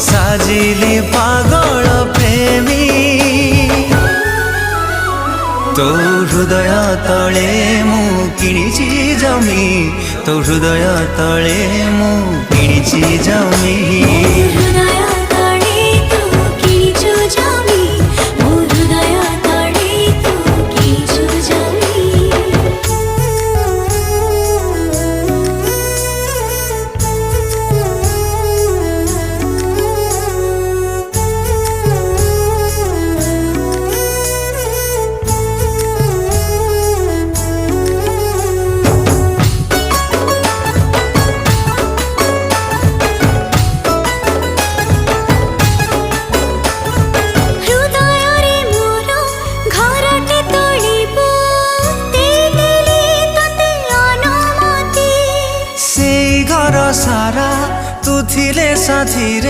साजिली पागल प्रेमी तो हृदय तले मु किणिची जमी तो हृदय तले मु किणिची जमी सारा तू थिले साथी रे।